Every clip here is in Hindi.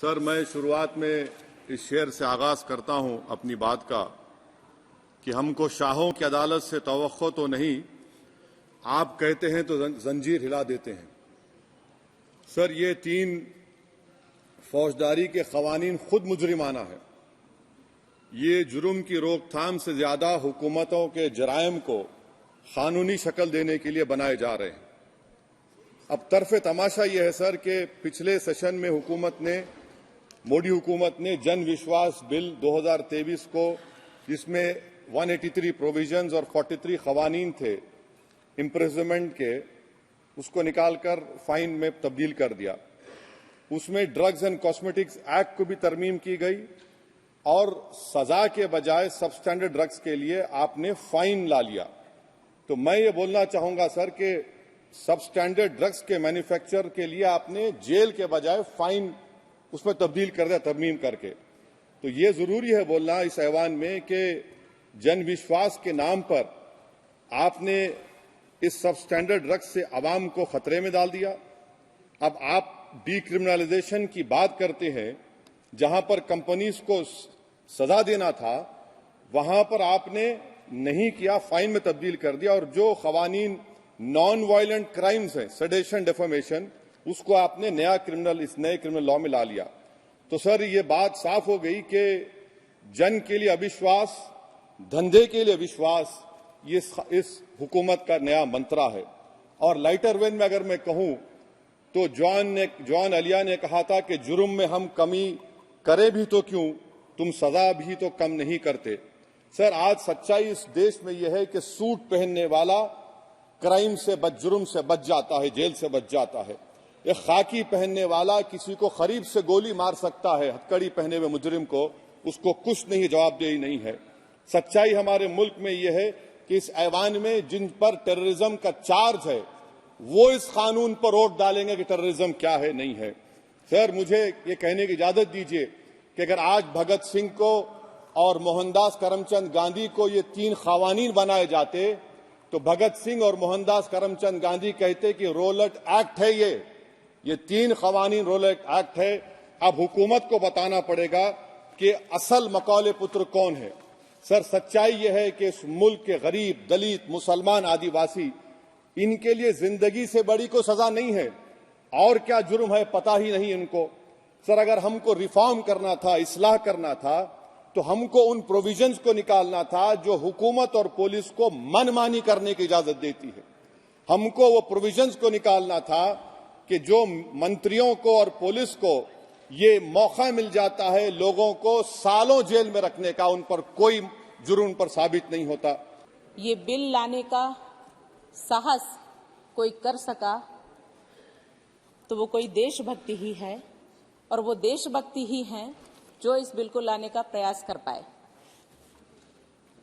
सर, मैं शुरुआत में इस शेर से आगाज करता हूं अपनी बात का कि हमको शाहों की अदालत से तवक्को तो नहीं, आप कहते हैं तो जंजीर हिला देते हैं। सर, ये 3 फौजदारी के कवानीन खुद मुजरिमाना है। ये जुर्म की रोकथाम से ज्यादा हुकूमतों के जराइम को कानूनी शक्ल देने के लिए बनाए जा रहे हैं। अब तरफे तमाशा यह है सर कि पिछले सेशन में मोदी हुकूमत ने जन विश्वास बिल 2023 को, जिसमें 183 प्रोविजंस और 43 कवानीन थे इम्प्रिजनमेंट के, उसको निकालकर फाइन में तब्दील कर दिया। उसमें ड्रग्स एंड कॉस्मेटिक्स एक्ट को भी तरमीम की गई और सजा के बजाय सबस्टैंडर्ड ड्रग्स के लिए आपने फाइन ला लिया। तो मैं ये बोलना चाहूंगा सर कि सबस्टैंडर्ड ड्रग्स के मैन्युफैक्चर के लिए आपने जेल के बजाय फाइन उसमें तब्दील कर दिया तरमीम करके। तो ये जरूरी है बोलना इस ऐवान में कि जन विश्वास के नाम पर आपने इस सबस्टैंडर्ड ड्रग्स से आवाम को खतरे में डाल दिया। अब आप डीक्रिमिनलाइजेशन की बात करते हैं, जहां पर कंपनीज को सजा देना था वहां पर आपने नहीं किया, फाइन में तब्दील कर दिया। और जो कवानीन नॉन वायलेंट क्राइम्स हैं, सेडेशन, डिफेमेशन, उसको आपने इस नए क्रिमिनल लॉ में ला लिया। तो सर, ये बात साफ हो गई कि जन के लिए अविश्वास, धंधे के लिए विश्वास, ये इस हुकूमत का नया मंत्रा है। और लाइटर वेन में अगर मैं कहूं तो जॉन अलिया ने कहा था कि जुर्म में हम कमी करें भी तो क्यों, तुम सजा भी तो कम नहीं करते। सर, आज सच्चाई इस देश में यह है कि सूट पहनने वाला क्राइम से जुर्म से बच जाता है, जेल से बच जाता है। एक खाकी पहनने वाला किसी को करीब से गोली मार सकता है, हथकड़ी पहने हुए मुजरिम को, उसको कुछ नहीं, जवाबदेही नहीं है। सच्चाई हमारे मुल्क में यह है कि इस ऐवान में जिन पर टेररिज्म का चार्ज है वो इस कानून पर वोट डालेंगे कि टेररिज्म क्या है, नहीं है। सर, मुझे ये कहने की इजाजत दीजिए कि अगर आज भगत सिंह को और मोहनदास करमचंद गांधी को ये 3 कवानीन बनाए जाते तो भगत सिंह और मोहनदास करमचंद गांधी कहते कि रोलट एक्ट है, ये 3 कवानीन रोलट एक्ट है। अब हुकूमत को बताना पड़ेगा कि असल मकौले पुत्र कौन है। सर, सच्चाई यह है कि इस मुल्क के गरीब, दलित, मुसलमान, आदिवासी, इनके लिए जिंदगी से बड़ी कोई सजा नहीं है। और क्या जुर्म है पता ही नहीं इनको। सर, अगर हमको रिफॉर्म करना था, इस्लाह करना था, तो हमको उन प्रोविजंस को निकालना था जो हुकूमत और पुलिस को मनमानी करने की इजाजत देती है। हमको वो प्रोविजंस को निकालना था कि जो मंत्रियों को और पुलिस को ये मौका मिल जाता है लोगों को सालों जेल में रखने का, उन पर कोई जुर्म पर साबित नहीं होता। ये बिल लाने का साहस कोई कर सका तो वो कोई देशभक्ति ही है, और वो देशभक्ति ही है जो इस बिल को लाने का प्रयास कर पाए।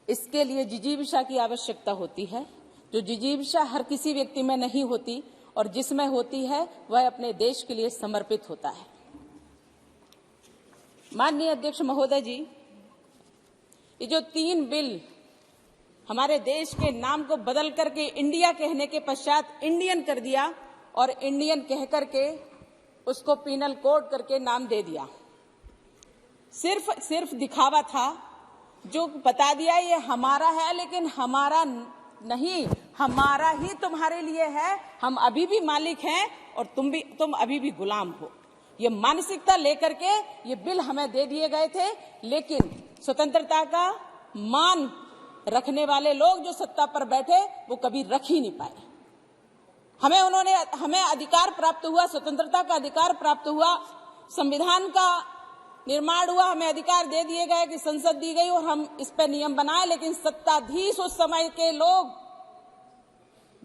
इसके लिए जिजीविषा की आवश्यकता होती है, जो जिजीविषा हर किसी व्यक्ति में नहीं होती, और जिसमें होती है वह अपने देश के लिए समर्पित होता है। माननीय अध्यक्ष महोदय जी, ये जो 3 बिल हमारे देश के नाम को बदल करके इंडिया कहने के पश्चात इंडियन कर दिया, और इंडियन कह करके उसको पीनल कोड करके नाम दे दिया, सिर्फ दिखावा था। जो बता दिया ये हमारा है, लेकिन हमारा नहीं, हमारा ही तुम्हारे लिए है। हम अभी भी मालिक हैं और तुम अभी भी गुलाम हो। ये मानसिकता लेकर के ये बिल हमें दे दिए गए थे, लेकिन स्वतंत्रता का मान रखने वाले लोग जो सत्ता पर बैठे वो कभी रख ही नहीं पाए। हमें अधिकार प्राप्त हुआ, स्वतंत्रता का अधिकार प्राप्त हुआ, संविधान का निर्माण हुआ, हमें अधिकार दे दिए गए कि संसद दी गई और हम इस पर नियम बनाए। लेकिन सत्ताधीश उस समय के लोग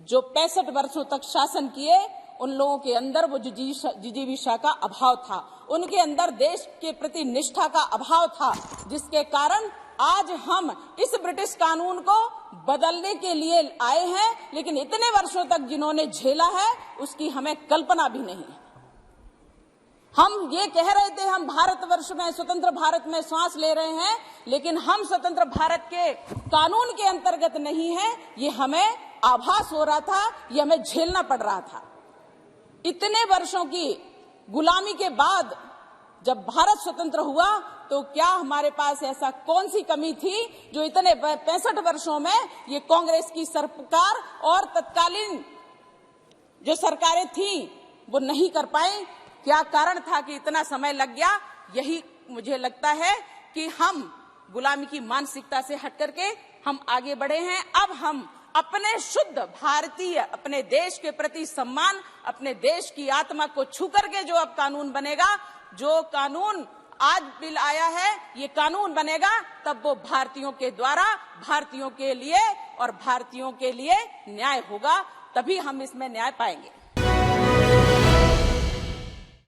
जो 65 वर्षों तक शासन किए, उन लोगों के अंदर वो जिजीविषा का अभाव था, उनके अंदर देश के प्रति निष्ठा का अभाव था, जिसके कारण आज हम इस ब्रिटिश कानून को बदलने के लिए आए हैं। लेकिन इतने वर्षों तक जिन्होंने झेला है उसकी हमें कल्पना भी नहीं है। हम ये कह रहे थे हम भारतवर्ष में, स्वतंत्र भारत में सांस ले रहे हैं, लेकिन हम स्वतंत्र भारत के कानून के अंतर्गत नहीं है, ये हमें आभास हो रहा था, ये हमें झेलना पड़ रहा था। इतने वर्षों की गुलामी के बाद जब भारत स्वतंत्र हुआ तो क्या हमारे पास ऐसा कौन सी कमी थी जो इतने 65 वर्षों में ये कांग्रेस की सरकार और तत्कालीन जो सरकारें थी वो नहीं कर पाई? क्या कारण था कि इतना समय लग गया? यही मुझे लगता है कि हम गुलामी की मानसिकता से हट करके हम आगे बढ़े हैं। अब हम अपने शुद्ध भारतीय, अपने देश के प्रति सम्मान, अपने देश की आत्मा को छू करके जो अब कानून बनेगा, जो कानून आज बिल आया है, ये कानून बनेगा, तब वो भारतीयों के द्वारा, भारतीयों के लिए और भारतीयों के लिए न्याय होगा, तभी हम इसमें न्याय पाएंगे।